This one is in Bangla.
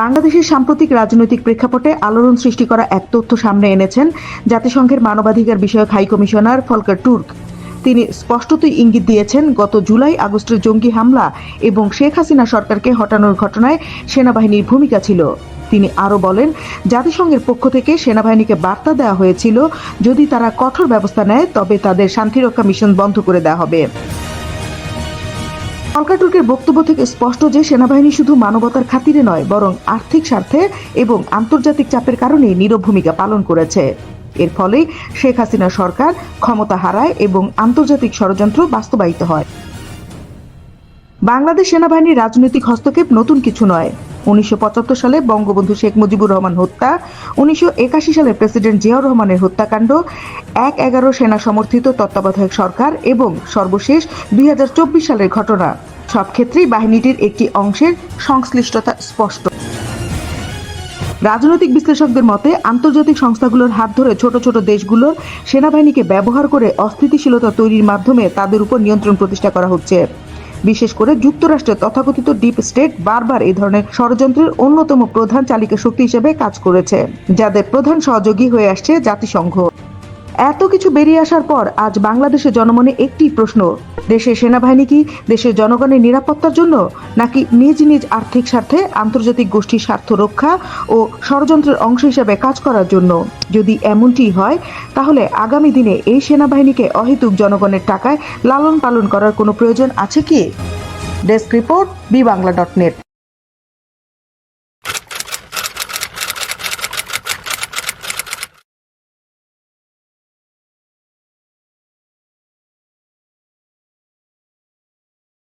বাংলাদেশের সাম্প্রতিক রাজনৈতিক প্রেক্ষাপটে আলোড়ন সৃষ্টি করা এক তথ্য সামনে এনেছেন জাতিসংঘের মানবাধিকার বিষয়ক হাই কমিশনার ফলকার টুর্ক। তিনি স্পষ্টতই ইঙ্গিত দিয়েছেন, গত জুলাই আগস্টের জঙ্গি হামলা এবং শেখ হাসিনা সরকারকে হটানোর ঘটনায় সেনাবাহিনীর ভূমিকা ছিল। তিনি আরও বলেন, জাতিসংঘের পক্ষ থেকে সেনাবাহিনীকে বার্তা দেওয়া হয়েছিল, যদি তারা কঠোর ব্যবস্থা নেয় তবে তাদের শান্তিরক্ষা মিশন বন্ধ করে দেওয়া হবে। ফলকার টুর্কের বক্তব্য থেকে স্পষ্ট যে সেনাবাহিনী শুধু মানবতার খাতিরে নয়, বরং আর্থিক স্বার্থে এবং আন্তর্জাতিক চাপের কারণে নীরব ভূমিকা পালন করেছে। এর ফলে শেখ হাসিনা সরকার ক্ষমতা হারায় এবং আন্তর্জাতিক ষড়যন্ত্র বাস্তবায়িত হয়। বাংলাদেশ সেনাবাহিনীর রাজনৈতিক হস্তক্ষেপ নতুন কিছু নয়। 1975 সালে বঙ্গবন্ধু শেখ মুজিবুর রহমান হত্যা, 1981 সালে প্রেসিডেন্ট জিয়াউর রহমানের হত্যাকাণ্ড, 1/11 সেনা সমর্থিত তত্ত্বাবধায়ক সরকার এবং সর্বশেষ 2024 সালের ঘটনা, সব ক্ষেত্রেই বাহিনীটির একটি অংশের সংশ্লিষ্টতা স্পষ্ট। রাজনৈতিক বিশ্লেষকদের মতে, আন্তর্জাতিক সংস্থাগুলোর হাত ধরে ছোট ছোট দেশগুলোর সেনাবাহিনীকে ব্যবহার করে অস্থিতিশীলতা তৈরির মাধ্যমে তাদের উপর নিয়ন্ত্রণ প্রতিষ্ঠা করা হচ্ছে। বিশেষ করে যুক্তরাষ্ট্রের তথাকথিত ডিপ স্টেট বারবার এই ধরনের ষড়যন্ত্রের অন্যতম প্রধান চালিকা শক্তি হিসেবে কাজ করেছে, যাদের প্রধান সহযোগী হয়ে আসছে জাতিসংঘ। এত কিছু বেরিয়ে আসার পর আজ বাংলাদেশের জনমনে একটি প্রশ্ন: দেশের সেনাবাহিনী কি দেশের জনগণের নিরাপত্তার জন্য, নাকি নিজ নিজ আর্থিক স্বার্থে আন্তর্জাতিক গোষ্ঠীর স্বার্থ রক্ষা ও ষড়যন্ত্রের অংশ হিসেবে কাজ করার জন্য? যদি এমনটি হয়, তাহলে আগামী দিনে এই সেনাবাহিনীকে অহেতুক জনগণের টাকায় লালন পালন করার কোনো প্রয়োজন আছে কি? Desk report, BBangla.net।